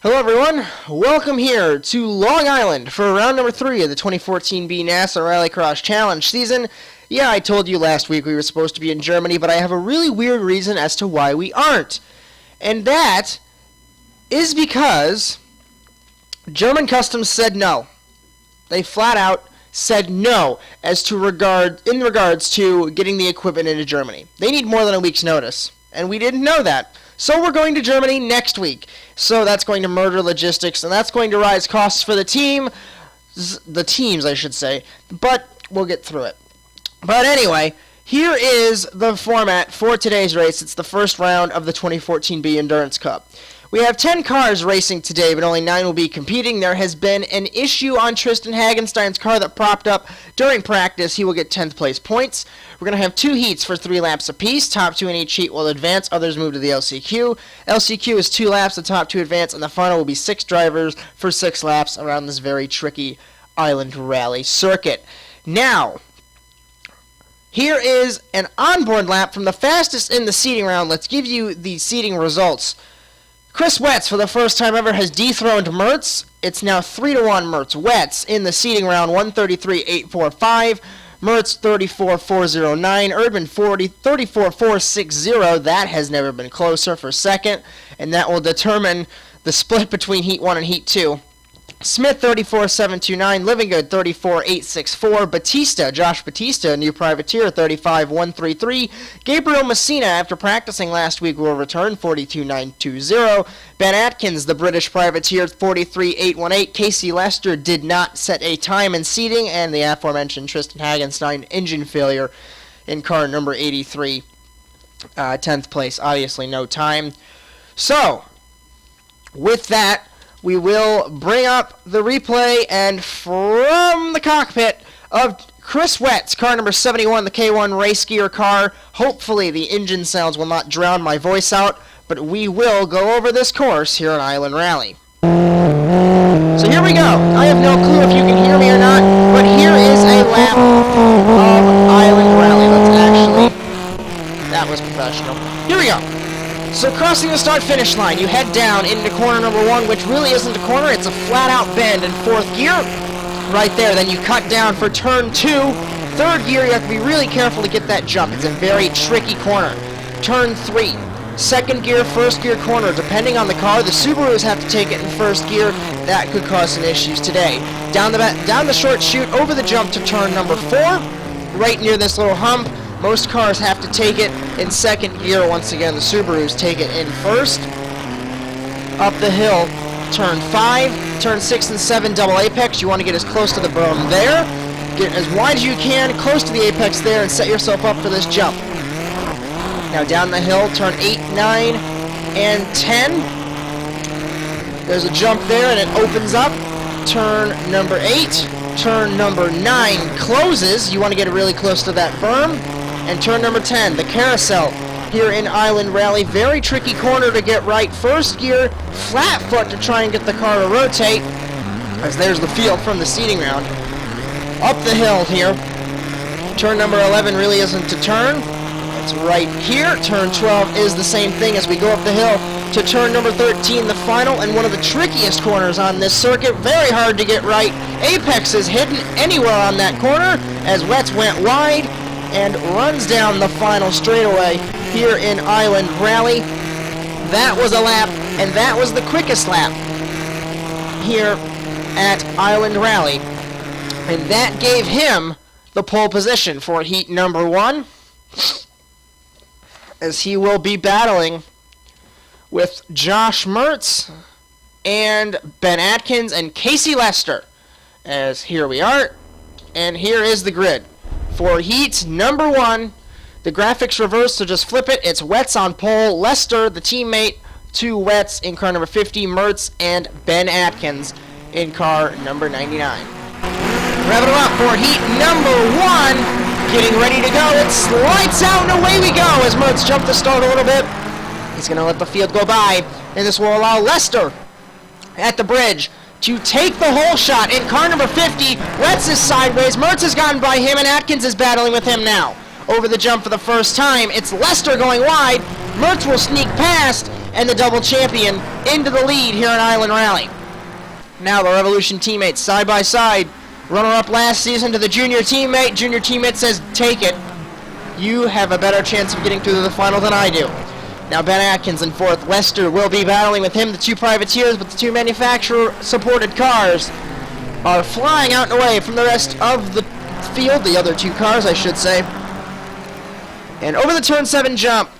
Hello everyone, welcome here to Long Island for round number 3 of the 2014B NASA RallyCross Challenge season. Yeah, I told you last week we were supposed to be in Germany, but I have a really weird reason as to why we aren't. And that is because German Customs said no. They flat out said no in regards to getting the equipment into Germany. They need more than a week's notice, and we didn't know that. So we're going to Germany next week. So that's going to murder logistics, and that's going to rise costs for the teams, I should say. But we'll get through it. But anyway, here is the format for today's race. It's the first round of the 2014B Endurance Cup. We have 10 cars racing today, but only 9 will be competing. There has been an issue on Tristan Hagenstein's car that propped up during practice. He will get 10th place points. We're going to have 2 heats for 3 laps apiece. Top 2 in each heat will advance. Others move to the LCQ. LCQ is 2 laps. The top 2 advance, and the final will be 6 drivers for 6 laps around this very tricky island rally circuit. Now, here is an onboard lap from the fastest in the seeding round. Let's give you the seeding results. Chris Wetz, for the first time ever, has dethroned Mertz. It's now 3-1 Mertz. Wetz in the seeding round, 133.845. Mertz 34.409. Erdman 34.460. That has never been closer for second, and that will determine the split between Heat 1 and Heat 2. Smith 34.729, Livingood 34.864, Josh Batista, new privateer 35.133, Gabriel Messina, after practicing last week, will return 42.920, Ben Atkins, the British privateer 43.818, Casey Lester did not set a time in seating, and the aforementioned Tristan Hagenstein engine failure in car number 83, 10th place, obviously no time. So, with that, we will bring up the replay, and from the cockpit of Chris Wetz, car number 71, the K1 race gear car. Hopefully the engine sounds will not drown my voice out, but we will go over this course here at Island Rally. So here we go. I have no clue if you can hear me or not, but here is a lap of Island Rally. That was professional. Here we go. So crossing the start-finish line, you head down into corner number 1, which really isn't a corner, it's a flat-out bend in 4th gear. Right there, then you cut down for turn 2. 3rd gear, you have to be really careful to get that jump. It's a very tricky corner. Turn 3. 2nd gear, 1st gear corner. Depending on the car, the Subarus have to take it in 1st gear. That could cause some issues today. Down the short chute, over the jump to turn number 4. Right near this little hump. Most cars have to take it in 2nd gear. Once again, the Subarus take it in 1st. Up the hill, turn 5, turn 6 and 7, double apex. You want to get as close to the berm there. Get as wide as you can, close to the apex there, and set yourself up for this jump. Now down the hill, turn 8, 9, and 10. There's a jump there, and it opens up. Turn number 8. Turn number 9 closes. You want to get really close to that berm. And turn number 10, the carousel here in Island Rally. Very tricky corner to get right. 1st gear, flat foot to try and get the car to rotate, as there's the field from the seating round. Up the hill here. Turn number 11 really isn't to turn. It's right here. Turn 12 is the same thing as we go up the hill to turn number 13, the final and one of the trickiest corners on this circuit. Very hard to get right. Apex is hidden anywhere on that corner as Wetz went wide and runs down the final straightaway here in Island Rally. That was a lap, and that was the quickest lap here at Island Rally. And that gave him the pole position for heat number 1, as he will be battling with Josh Mertz and Ben Atkins and Casey Lester. As here we are, and here is the grid. For heat number 1, the graphics reverse, so just flip it. It's Wetz on pole, Lester, the teammate, to Wetz in car number 50, Mertz, and Ben Atkins in car number 99. Revving them up for heat number 1, getting ready to go. It's lights out and away we go as Mertz jumped the start a little bit. He's going to let the field go by, and this will allow Lester at the bridge to take the hole shot in car number 50. Wetz is sideways. Mertz has gotten by him, and Atkins is battling with him now. Over the jump for the first time, it's Lester going wide. Mertz will sneak past, and the double champion into the lead here in Island Rally. Now the Revolution teammates side by side. Runner-up last season to the junior teammate. Junior teammate says, take it. You have a better chance of getting through to the final than I do. Now Ben Atkins in fourth. Lester will be battling with him, the two privateers, but the two manufacturer-supported cars are flying out and away from the rest of the field, the other two cars, I should say. And over the turn 7 jump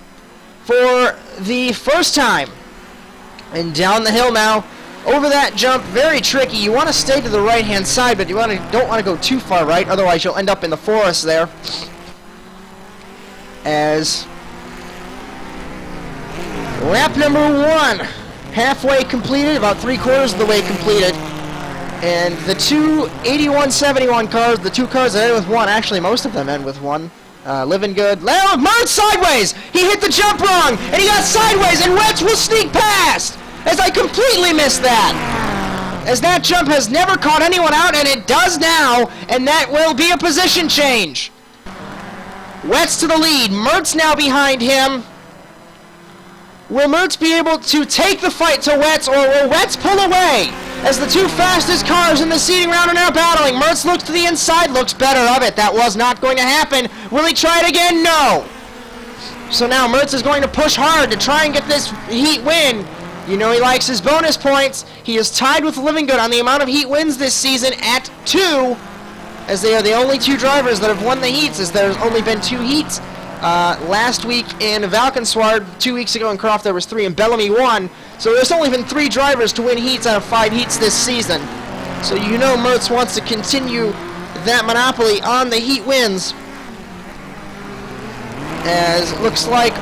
for the first time. And down the hill now. Over that jump, very tricky. You want to stay to the right-hand side, but you don't want to go too far right, otherwise you'll end up in the forest there. As lap number 1, halfway completed, about 3/4 of the way completed. And the two 81-71 cars, the two cars that end with 1, actually most of them end with 1. Living good. Leo merged sideways! He hit the jump wrong, and he got sideways, and Wetz will sneak past! As I completely missed that. As that jump has never caught anyone out, and it does now, and that will be a position change. Wetz to the lead. Mertz now behind him. Will Mertz be able to take the fight to Wetz, or will Wetz pull away? As the two fastest cars in the seeding round are now battling. Mertz looks to the inside, looks better of it. That was not going to happen. Will he try it again? No. So now Mertz is going to push hard to try and get this heat win. You know he likes his bonus points. He is tied with Living Good on the amount of heat wins this season at 2, as they are the only two drivers that have won the heats, as there's only been 2 heats. Last week in Valkenswaard, 2 weeks ago in Croft there was 3, and Bellamy won. So there's only been 3 drivers to win heats out of 5 heats this season. So you know Mertz wants to continue that monopoly on the heat wins. As it looks like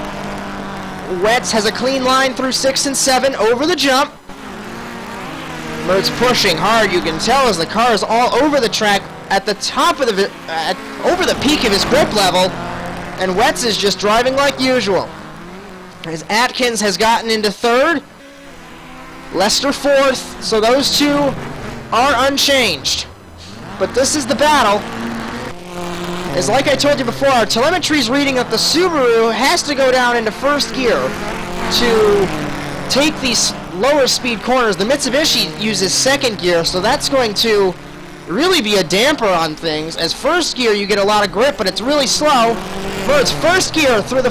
Wetz has a clean line through 6 and 7 over the jump. Mertz pushing hard. You can tell as the car is all over the track at the top of the over the peak of his grip level, and Wetz is just driving like usual. As Atkins has gotten into 3rd, Lester 4th, so those two are unchanged. But this is the battle. Is like I told you before, our telemetry's reading that the Subaru has to go down into 1st gear to take these lower speed corners. The Mitsubishi uses 2nd gear, so that's going to really be a damper on things. As 1st gear, you get a lot of grip, but it's really slow. Mertz 1st gear through the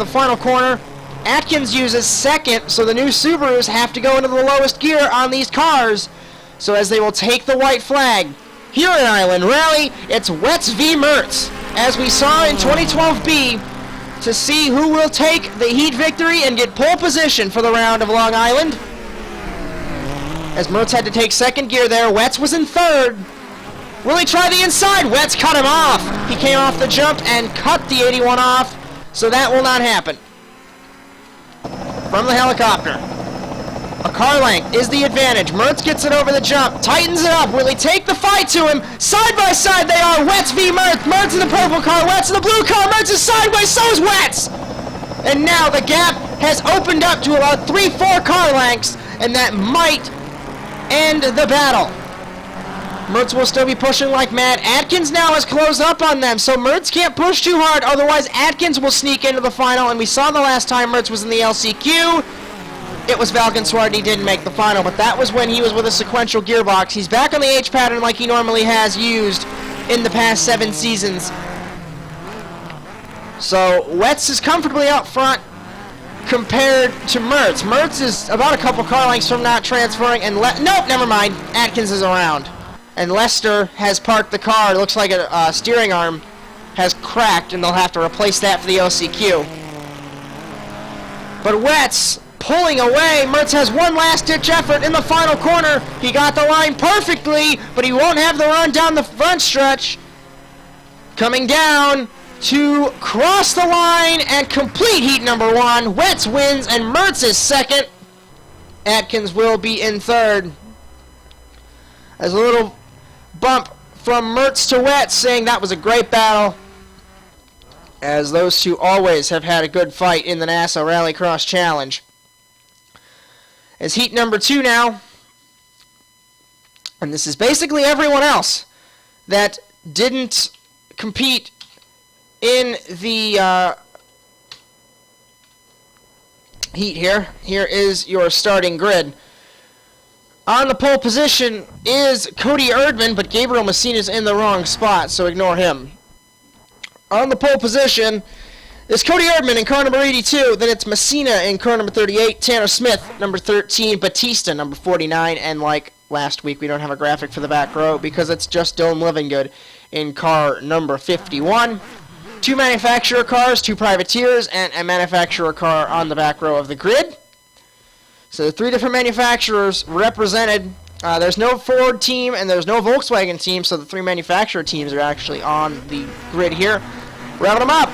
final corner. Atkins uses 2nd, so the new Subarus have to go into the lowest gear on these cars. So as they will take the white flag. Here in Island Rally, it's Wetz v. Mertz, as we saw in 2012B, to see who will take the heat victory and get pole position for the round of Long Island. As Mertz had to take 2nd gear there, Wetz was in 3rd. Will he try the inside? Wetz cut him off. He came off the jump and cut the 81 off, so that will not happen. From the helicopter. A car length is the advantage. Mertz gets it over the jump, tightens it up. Will he take the fight to him? Side by side they are. Wetz v. Mertz. Mertz in the purple car. Wetz in the blue car. Mertz is sideways. So is Wetz. And now the gap has opened up to about 3-4 car lengths, and that might end the battle. Mertz will still be pushing like mad. Atkins now has closed up on them, so Mertz can't push too hard. Otherwise, Atkins will sneak into the final, and we saw the last time Mertz was in the LCQ. It was Valkenswaard and he didn't make the final, but that was when he was with a sequential gearbox. He's back on the H pattern like he normally has used in the past 7 seasons. So Wetz is comfortably out front compared to Mertz. Mertz is about a couple car lengths from not transferring, and nope, never mind. Atkins is around. And Lester has parked the car. It looks like a steering arm has cracked, and they'll have to replace that for the OCQ. But Wetz pulling away. Mertz has one last-ditch effort in the final corner. He got the line perfectly, but he won't have the run down the front stretch. Coming down to cross the line and complete heat number 1. Wetz wins, and Mertz is 2nd. Atkins will be in 3rd. As a little bump from Mertz to Wetz, saying that was a great battle, as those two always have had a good fight in the NASA RallyCross Challenge. As heat number 2 now, and this is basically everyone else that didn't compete in the heat here. Here is your starting grid. On the pole position is Cody Erdman, but Gabriel Messina is in the wrong spot, so ignore him. On the pole position is Cody Erdman in car number 82. Then it's Messina in car number 38. Tanner Smith, number 13. Batista, number 49. And like last week, we don't have a graphic for the back row because it's just Dylan Livingood in car number 51. 2 manufacturer cars, 2 privateers, and a manufacturer car on the back row of the grid. So 3 different manufacturers represented. There's no Ford team and there's no Volkswagen team, so the 3 manufacturer teams are actually on the grid here. Round them up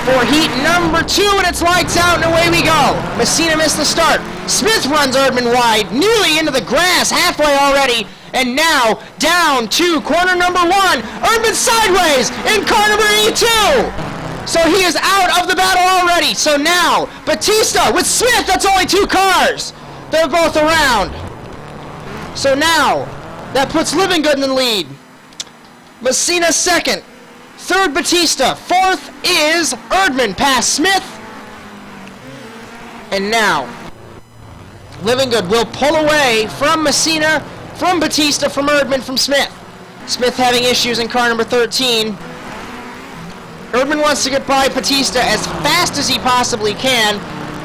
for heat number 2, and it's lights out, and away we go. Messina missed the start. Smith runs Erdman wide, nearly into the grass, halfway already, and now down to corner number 1. Erdman sideways in car number 82. So he is out of the battle already. So now Batista with Smith. That's only 2 cars. They're both around. So now that puts Livingood in the lead. Messina second. Third, Batista. Fourth is Erdman past Smith. And now, Livingood will pull away from Messina, from Batista, from Erdman, from Smith. Smith having issues in car number 13. Erdman wants to get by Batista as fast as he possibly can.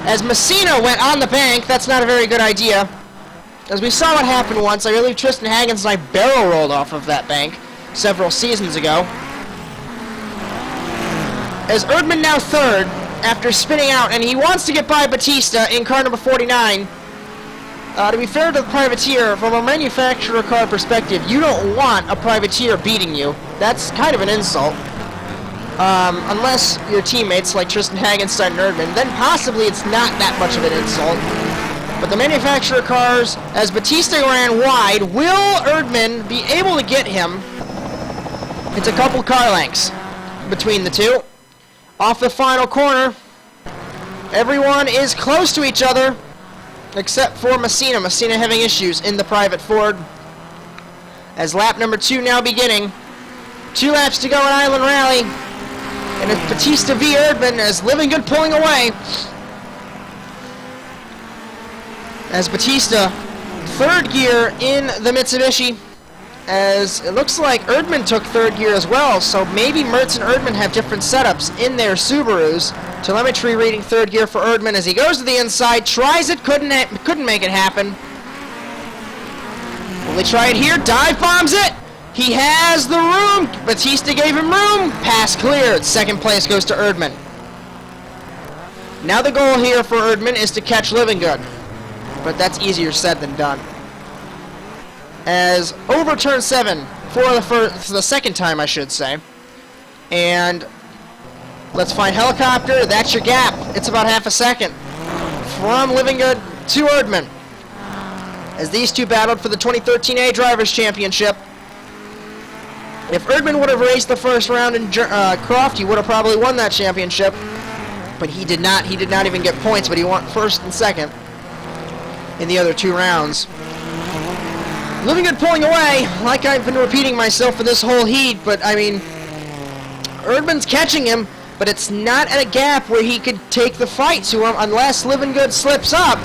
As Messina went on the bank, that's not a very good idea. As we saw what happened once, I believe Tristan Haggins and I barrel rolled off of that bank several seasons ago. As Erdman now third, after spinning out, and he wants to get by Batista in car number 49. To be fair to the privateer, from a manufacturer car perspective, you don't want a privateer beating you. That's kind of an insult. Unless your teammates like Tristan Hagenstein and Erdman, then possibly it's not that much of an insult. But the manufacturer cars, as Batista ran wide, will Erdman be able to get him? It's a couple car lengths between the two. Off the final corner, everyone is close to each other, except for Messina. Messina having issues in the private Ford. As lap number 2 now beginning. 2 laps to go in Island Rally. And it's Batista v. Erdman as Livingood pulling away. As Batista, third gear in the Mitsubishi. As it looks like Erdman took third gear as well, so maybe Mertz and Erdman have different setups in their Subarus. Telemetry reading third gear for Erdman as he goes to the inside, tries it, couldn't make it happen. Will he try it here? Dive bombs it! He has the room! Batista gave him room! Pass cleared. Second place goes to Erdman. Now the goal here for Erdman is to catch Livingood, but that's easier said than done. As over turn 7 for the second time, I should say. And let's find helicopter. That's your gap. It's about half a second from Livingood to Erdman. As these two battled for the 2013 A Drivers' Championship. If Erdman would have raced the first round in Croft, he would have probably won that championship. But he did not. He did not even get points, but he won first and second in the other 2 rounds. Livingood pulling away, like I've been repeating myself for this whole heat, but I mean, Erdman's catching him, but it's not at a gap where he could take the fight to him unless Livingood slips up.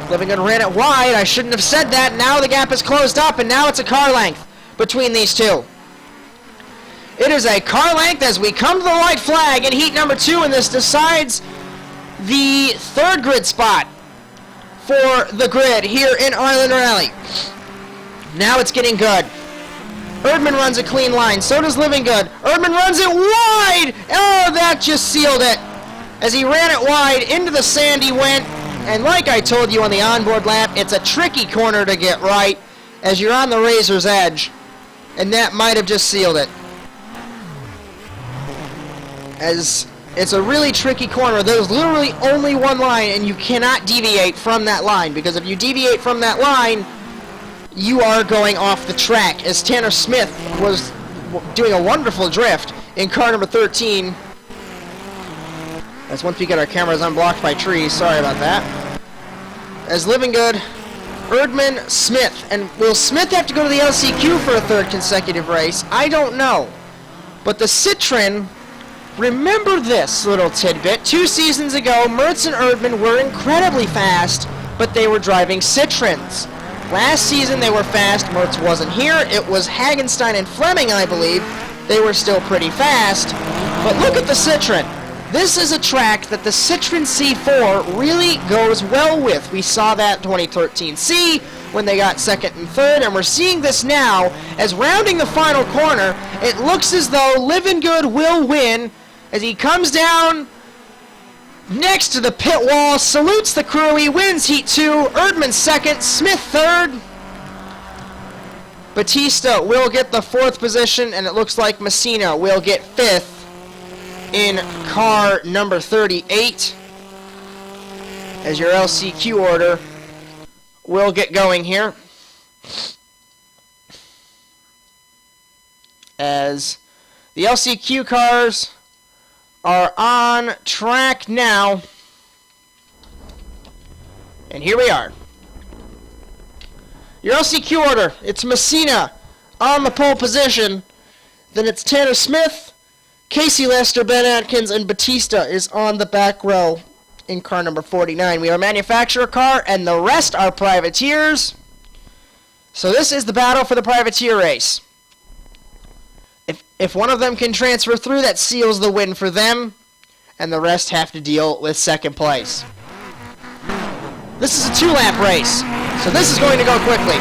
Livingood ran it wide. I shouldn't have said that. Now the gap is closed up, and now it's a car length between these two. It is a car length as we come to the white flag in heat number 2, and this decides the third grid spot for the grid here in Island Rally. Now it's getting good. Erdman runs a clean line. So does Livingood. Erdman runs it wide. Oh, that just sealed it. As he ran it wide, into the sand he went. And like I told you on the onboard lap, it's a tricky corner to get right as you're on the razor's edge. And that might have just sealed it. As it's a really tricky corner. There's literally only one line, and you cannot deviate from that line. Because if you deviate from that line, you are going off the track, as Tanner Smith was doing a wonderful drift in car number 13. That's once we get our cameras unblocked by trees. Sorry about that. As Livingood, Erdman, Smith. And will Smith have to go to the LCQ for a third consecutive race? I don't know. But the Citroen Remember this little tidbit. 2 seasons ago, Mertz and Erdman were incredibly fast, but they were driving Citroens. Last season they were fast. Mertz wasn't here. It was Hagenstein and Fleming, I believe. They were still pretty fast. But look at the Citroen. This is a track that the Citroen C4 really goes well with. We saw that 2013 C when they got 2nd and 3rd, and we're seeing this now as rounding the final corner. It looks as though Living Good will win as he comes down next to the pit wall, salutes the crew. He wins Heat 2, Erdman 2nd, Smith 3rd. Batista will get the 4th position, and it looks like Messina will get 5th in car number 38. As your LCQ order will get going here. As the LCQ cars are on track now. And here we are. Your LCQ order, it's Messina on the pole position. Then it's Tanner Smith, Casey Lester, Ben Atkins, and Batista is on the back row in car number 49. We are a manufacturer car, and the rest are privateers. So this is the battle for the privateer race. If one of them can transfer through, that seals the win for them, and the rest have to deal with 2nd place. This is a 2-lap race, so this is going to go quickly.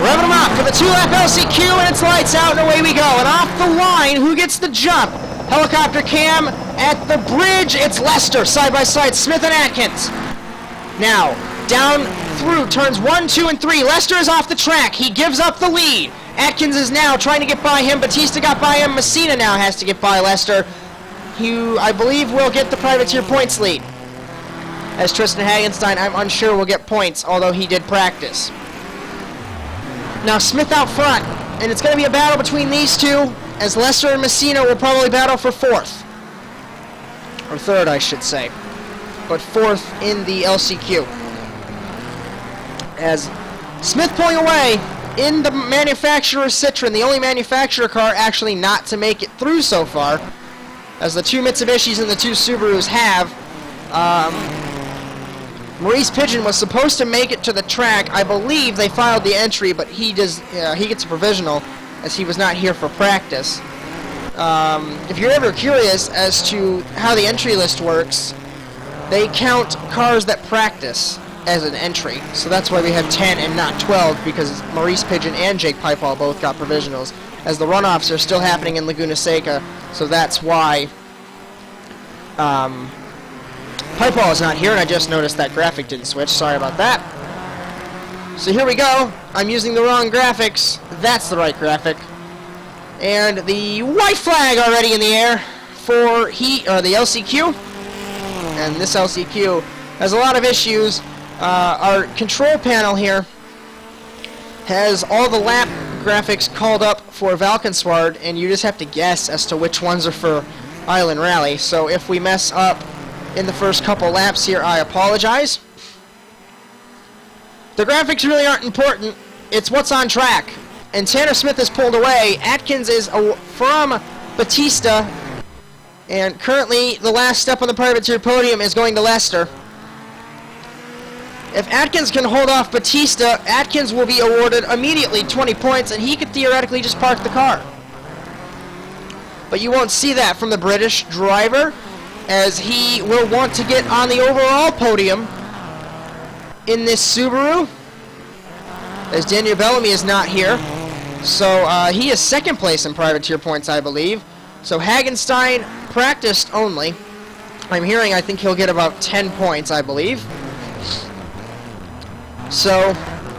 Revving them up for the 2-lap LCQ, and it's lights out, and away we go. And off the line, who gets the jump? Helicopter cam at the bridge. It's Lester, side by side, Smith and Atkins. Now, down through turns 1, 2, and 3. Lester is off the track. He gives up the lead. Atkins is now trying to get by him. Batista got by him. Messina now has to get by Lester, who I believe will get the privateer points lead. As Tristan Hagenstein, I'm unsure, will get points, although he did practice. Now Smith out front, and it's going to be a battle between these two, as Lester and Messina will probably battle for 4th. Or 3rd, I should say. But 4th in the LCQ. As Smith pulling away in the manufacturer Citroen, the only manufacturer car actually not to make it through so far, as the 2 Mitsubishis and the 2 Subarus have. Maurice Pigeon was supposed to make it to the track. I believe they filed the entry, but he gets a provisional as he was not here for practice. If you're ever curious as to how the entry list works, they count cars that practice as an entry. So that's why we have 10 and not 12, because Maurice Pigeon and Jake Pipehall both got provisionals, as the runoffs are still happening in Laguna Seca, so that's why Pipehall is not here, and I just noticed that graphic didn't switch. Sorry about that. So here we go. I'm using the wrong graphics. That's the right graphic. And the white flag already in the air for the LCQ. And this LCQ has a lot of issues. Our control panel here has all the lap graphics called up for Valkenswaard, and you just have to guess as to which ones are for Island Rally. So if we mess up in the first couple laps here, I apologize. The graphics really aren't important. It's what's on track. And Tanner Smith is pulled away. Atkins is from Batista. And currently, the last step on the privateer podium is going to Lester. If Atkins can hold off Batista, Atkins will be awarded immediately 20 points, and he could theoretically just park the car. But you won't see that from the British driver, as he will want to get on the overall podium in this Subaru, as Daniel Bellamy is not here. So he is 2nd place in privateer points, I believe. So Hagenstein practiced only. I'm hearing I think he'll get about 10 points, I believe. So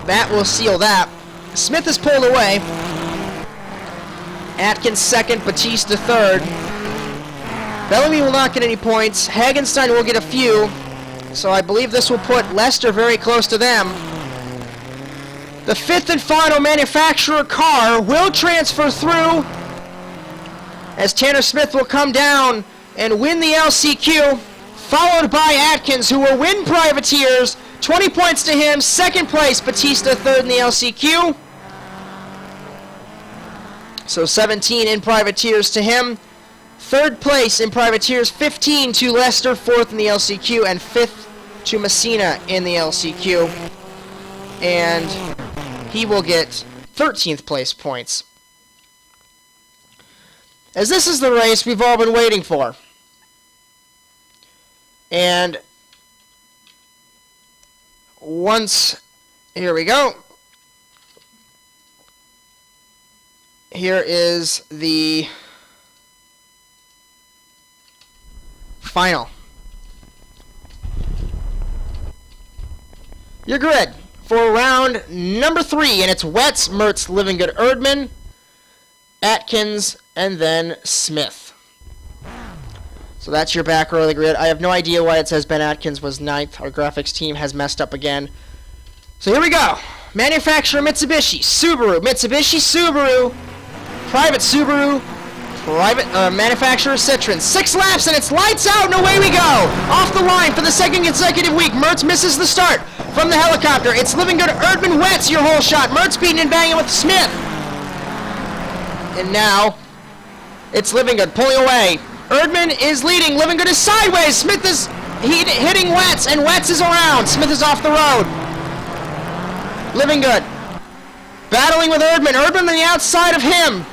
that will seal that. Smith is pulled away. Atkins 2nd, Batista 3rd. Bellamy will not get any points. Hagenstein will get a few. So I believe this will put Lester very close to them. The 5th and final manufacturer car will transfer through, as Tanner Smith will come down and win the LCQ, followed by Atkins, who will win privateers. 20 points to him. 2nd place, Batista 3rd in the LCQ. So 17 in privateers to him. Third place in Privateers, 15 to Leicester, fourth in the LCQ, and fifth to Messina in the LCQ. And he will get 13th place points. As this is the race we've all been waiting for. And here we go. Here is the final. Your grid for round number 3, and it's Wetz, Mertz, Livingood, Erdman, Atkins, and then Smith. So that's your back row of the grid. I have no idea why it says Ben Atkins was 9th. Our graphics team has messed up again. So here we go. Manufacturer Mitsubishi, Subaru, Mitsubishi, Subaru, private Subaru, private manufacturer Citroen. 6 laps and it's lights out and away we go. Off the line for the second consecutive week. Mertz misses the start from the helicopter. It's Livingood, Erdman, Wetz, your whole shot. Mertz beating and banging with Smith. And now it's Livingood pulling away. Erdman is leading. Livingood is sideways. Smith is hitting Wetz, and Wetz is around. Smith is off the road. Livingood battling with Erdman. Erdman on the outside of him.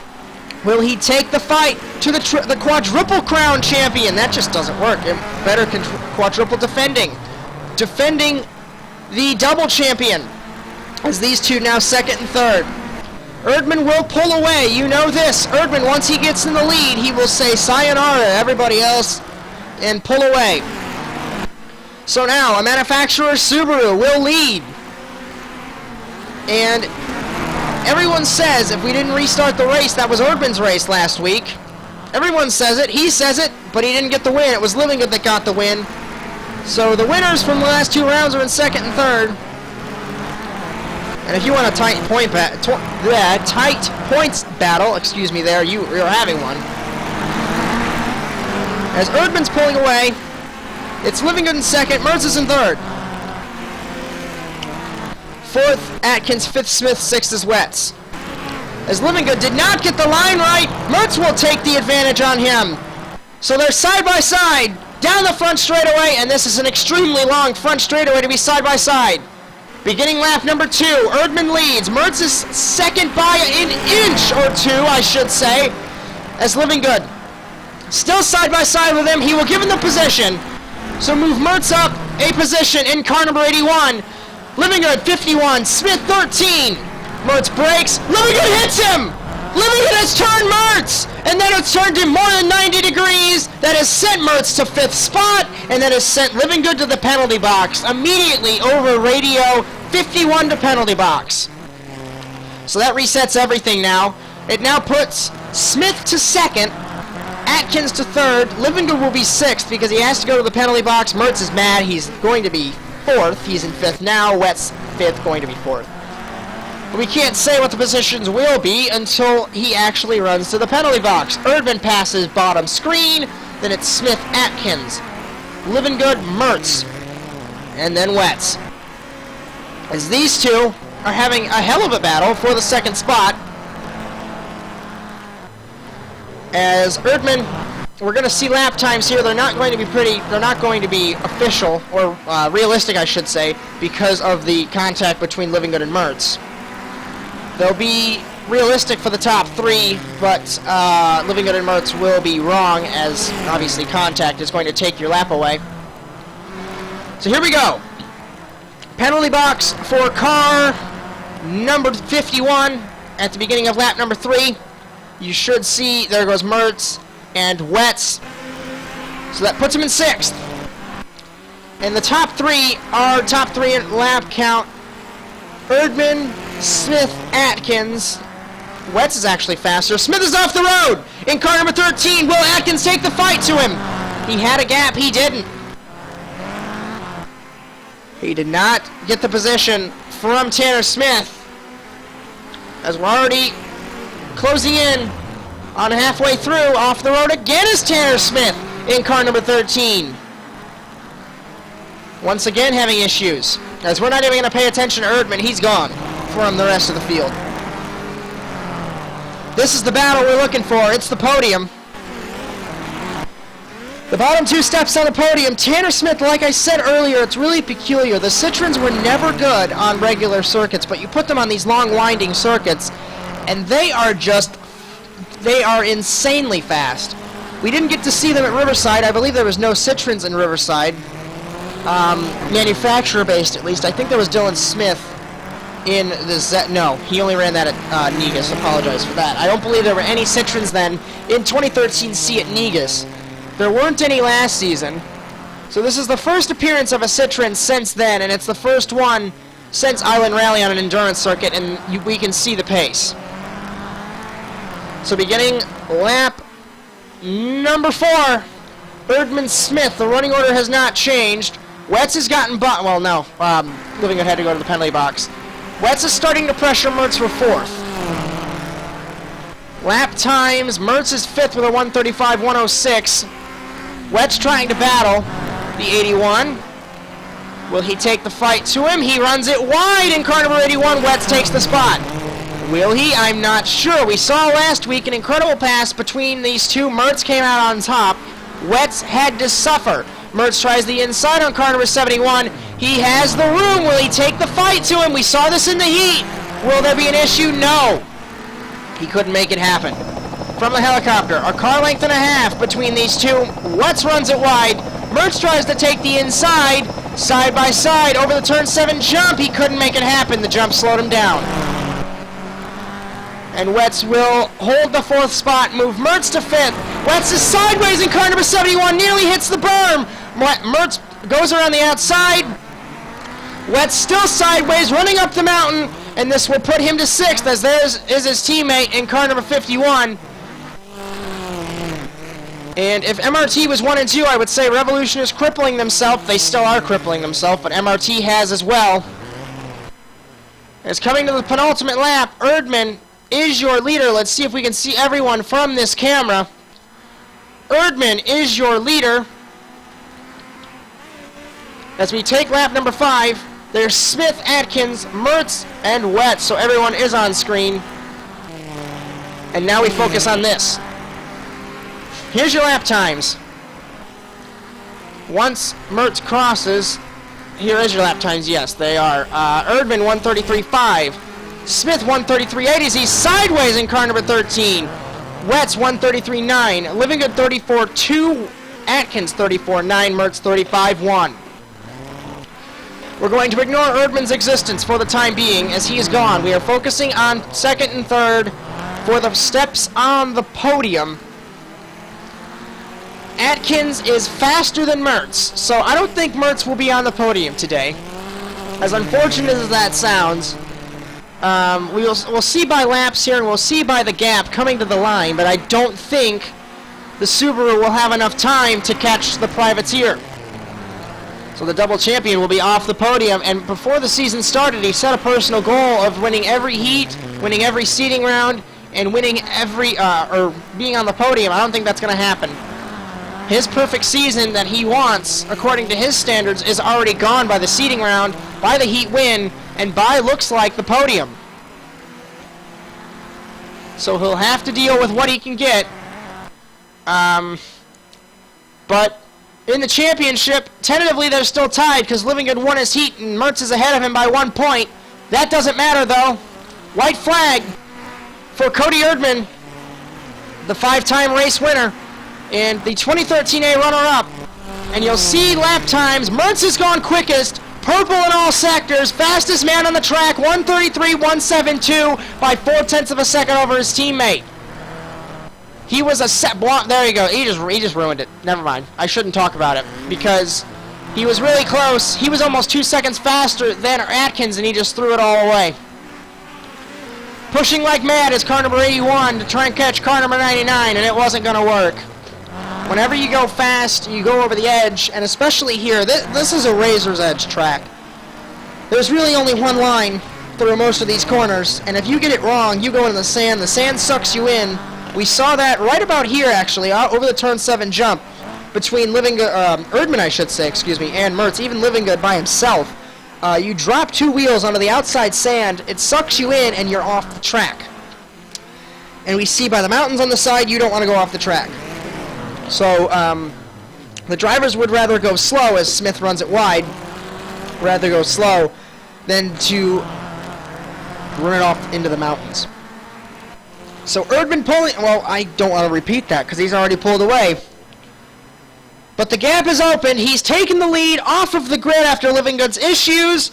Will he take the fight to the quadruple crown champion? That just doesn't work. Better quadruple defending. Defending the double champion. As these two now second and third. Erdman will pull away. You know this. Erdman, once he gets in the lead, he will say sayonara to everybody else and pull away. So now, a manufacturer Subaru will lead. And everyone says if we didn't restart the race, that was Erdman's race last week. Everyone says it. He says it, but he didn't get the win. It was Livingood that got the win. So the winners from the last 2 rounds are in second and third. And if you want a tight points battle, excuse me there, you're having one. As Erdman's pulling away, it's Livingood in second, Mertz is in third. Fourth, Atkins, fifth, Smith, sixth is Wetz. As Livingood did not get the line right, Mertz will take the advantage on him. So they're side by side, down the front straightaway, and this is an extremely long front straightaway to be side by side. Beginning lap number 2, Erdman leads. Mertz is second by an inch or 2, I should say, as Livingood still side by side with him. He will give him the position. So move Mertz up a position in car number 81. Livingood 51, Smith 13. Mertz breaks. Livingood hits him. Livingood has turned Mertz, and then it's turned him more than 90 degrees. That has sent Mertz to 5th spot, and that has sent Livingood to the penalty box. Immediately over radio, 51 to penalty box. So that resets everything now. It now puts Smith to 2nd, Atkins to 3rd. Livingood will be 6th because he has to go to the penalty box. Mertz is mad. He's going to be 4th. He's in 5th now. Wetz 5th, going to be 4th. We can't say what the positions will be until he actually runs to the penalty box. Erdman passes bottom screen, then it's Smith, Atkins, Livingood, Mertz, and then Wetz. As these two are having a hell of a battle for the 2nd spot. As Erdman, we're going to see lap times here. They're not going to be they're not going to be official, or realistic, I should say, because of the contact between Livingood and Mertz. They'll be realistic for the top 3, but Livingood and Mertz will be wrong, as obviously contact is going to take your lap away. So here we go. Penalty box for car number 51 at the beginning of lap number 3. You should see, there goes Mertz and Wetz. So that puts him in 6th. And the top 3 are top 3 in lap count. Erdman, Smith, Atkins. Wetz is actually faster. Smith is off the road in car number 13. Will Atkins take the fight to him? He had a gap. He didn't. He did not get the position from Tanner Smith. As we're already closing in on halfway through, off the road again is Tanner Smith in car number 13. Once again having issues. As we're not even going to pay attention to Erdman, he's gone from the rest of the field. This is the battle we're looking for. It's the podium. The bottom two steps on the podium, Tanner Smith, like I said earlier, it's really peculiar. The Citroens were never good on regular circuits, but you put them on these long winding circuits, and they are insanely fast. We didn't get to see them at Riverside. I believe there was no Citroens in Riverside. Manufacturer-based, at least. I think there was Dylan Smith in the no, he only ran that at Negus. Apologize for that. I don't believe there were any Citroens then in 2013 C at Negus. There weren't any last season. So this is the first appearance of a Citroen since then, and it's the first one since Island Rally on an endurance circuit, and we can see the pace. So beginning lap number 4, Erdman Smith. The running order has not changed. Wetz has gotten well, no. Living Good had to go to the penalty box. Wetz is starting to pressure Mertz for 4th. Lap times, Mertz is 5th with a 1:35.106. Wetz trying to battle the 81. Will he take the fight to him? He runs it wide in car number 81. Wetz takes the spot. Will he? I'm not sure. We saw last week an incredible pass between these two. Mertz came out on top. Wetz had to suffer. Mertz tries the inside on car number 71. He has the room. Will he take the fight to him? We saw this in the heat. Will there be an issue? No. He couldn't make it happen. From the helicopter, a car length and a half between these two. Wetz runs it wide. Mertz tries to take the inside, side by side, over the turn 7 jump. He couldn't make it happen. The jump slowed him down. And Wetz will hold the 4th spot, move Mertz to 5th. Wetz is sideways in car number 71, nearly hits the berm. Mertz goes around the outside. Wetz still sideways, running up the mountain, and this will put him to 6th, as there is his teammate in car number 51. And if MRT was 1 and 2, I would say Revolution is crippling themselves. They still are crippling themselves, but MRT has as well. It's coming to the penultimate lap. Erdman is your leader. Let's see if we can see everyone from this camera. Erdman is your leader. As we take lap number 5, there's Smith, Atkins, Mertz, and Wetz. So everyone is on screen. And now we focus on this. Here's your lap times. Once Mertz crosses, here is your lap times. Yes, they are. Erdman 1:33.5. Smith 1:33.8 as he's sideways in car number 13. Wetz 1:33.9. Living Good 34.2. Atkins 34.9. Mertz 35.1. We're going to ignore Erdman's existence for the time being as he is gone. We are focusing on 2nd and 3rd for the steps on the podium. Atkins is faster than Mertz, so I don't think Mertz will be on the podium today. As unfortunate as that sounds, we'll see by laps here, and we'll see by the gap coming to the line, but I don't think the Subaru will have enough time to catch the privateer. So the double champion will be off the podium, and before the season started, he set a personal goal of winning every heat, winning every seeding round, and winning every, or being on the podium. I don't think that's going to happen. His perfect season that he wants, according to his standards, is already gone by the seeding round, by the heat win, and by, looks like, the podium. So he'll have to deal with what he can get. But in the championship, tentatively they're still tied because Living Good won his heat and Mertz is ahead of him by 1 point. That doesn't matter, though. White flag for Cody Erdman, the 5-time race winner and the 2013 A runner-up. And you'll see lap times. Mertz has gone quickest, purple in all sectors, fastest man on the track, 1:33.172 by 0.4 of a second over his teammate. He was there you go. He just ruined it. Never mind. I shouldn't talk about it because he was really close. He was almost 2 seconds faster than Atkins, and he just threw it all away. Pushing like mad is car number 81 to try and catch car number 99, and it wasn't going to work. Whenever you go fast, you go over the edge, and especially here, this is a razor's edge track. There's really only one line through most of these corners, and if you get it wrong, you go in the sand sucks you in. We saw that right about here, actually, over the turn 7 jump between Erdman, I should say, and Mertz, even Living Good by himself. You drop 2 wheels onto the outside sand, it sucks you in, and you're off the track. And we see by the mountains on the side, you don't want to go off the track. So, The drivers would rather go slow as Smith runs it wide, rather go slow than to run it off into the mountains. So Erdman pulling, well, I don't want to repeat that because he's already pulled away. But the gap is open. He's taken the lead off of the grid after Living Good's issues.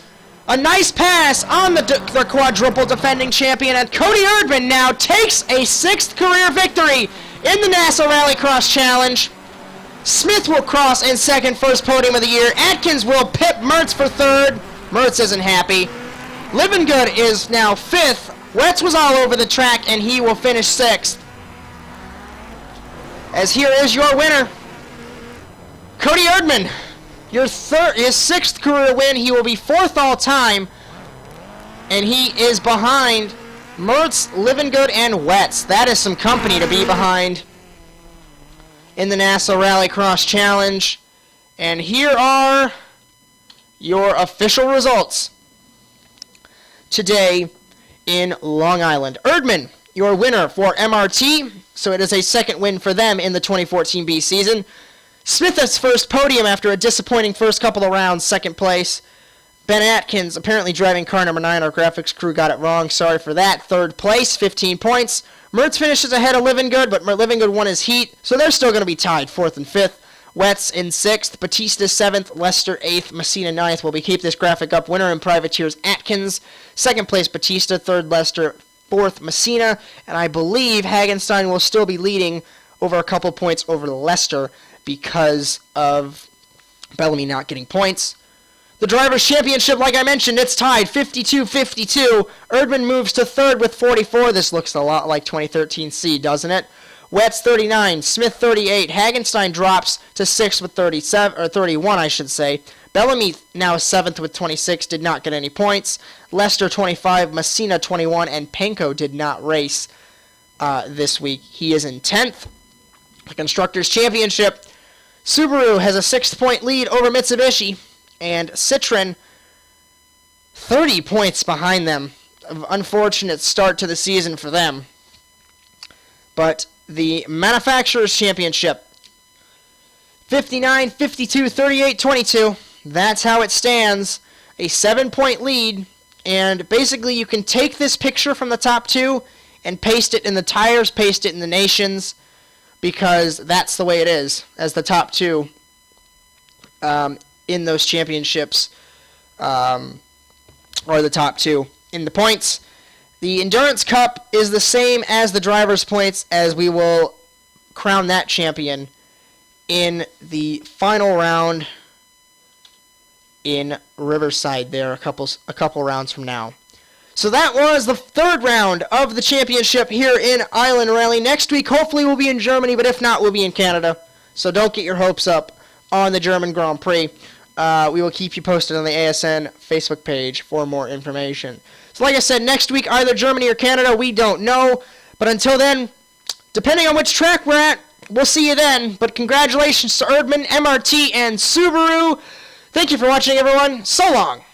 A nice pass on the quadruple defending champion, and Cody Erdman now takes a 6th career victory in the NASA RallyCross Challenge. Smith will cross in second, first podium of the year. Atkins will pip Mertz for third. Mertz isn't happy. Living Good is now 5th. Wetz was all over the track, and he will finish 6th. As here is your winner, Cody Erdman. His 6th career win. He will be 4th all time, and he is behind Mertz, Living Good, and Wetz. That is some company to be behind in the NASA RallyCross Challenge. And here are your official results today in Long Island. Erdman, your winner for MRT, so it is a 2nd win for them in the 2014 B season. Smith has first podium after a disappointing first couple of rounds, 2nd place. Ben Atkins, apparently driving car number 9. Our graphics crew got it wrong. Sorry for that. 3rd place, 15 points. Mertz finishes ahead of Living Good, but Living Good won his heat, so they're still going to be tied, 4th and 5th. Wetz in 6th, Batista 7th, Lester 8th, Messina 9th. Will we keep this graphic up? Winner in privateers, Atkins. 2nd place, Batista. 3rd, Lester. 4th, Messina. And I believe Hagenstein will still be leading over a couple points over Lester because of Bellamy not getting points. The Drivers' Championship, like I mentioned, it's tied 52-52. Erdman moves to 3rd with 44. This looks a lot like 2013 C, doesn't it? Wetz 39, Smith 38. Hagenstein drops to 6th with 37, or 31, I should say. Bellamy now 7th with 26, did not get any points. Lester 25, Messina 21, and Penko did not race this week. He is in 10th. The Constructors' Championship, Subaru has a 6-point lead over Mitsubishi, and Citroen 30 points behind them. Unfortunate start to the season for them. But the Manufacturers' Championship, 59, 52, 38, 22. That's how it stands. A 7-point lead, and basically you can take this picture from the top 2 and paste it in the tires, paste it in the nations, because that's the way it is, as the top 2 in those championships are the top 2 in the points. The Endurance Cup is the same as the Drivers' Points, as we will crown that champion in the final round in Riverside there a couple rounds from now. So that was the 3rd round of the championship here in Island Rally. Next week, hopefully, we'll be in Germany, but if not, we'll be in Canada. So don't get your hopes up on the German Grand Prix. We will keep you posted on the ASN Facebook page for more information. So like I said, next week, either Germany or Canada, we don't know. But until then, depending on which track we're at, we'll see you then. But congratulations to Erdman, MRT, and Subaru. Thank you for watching, everyone. So long.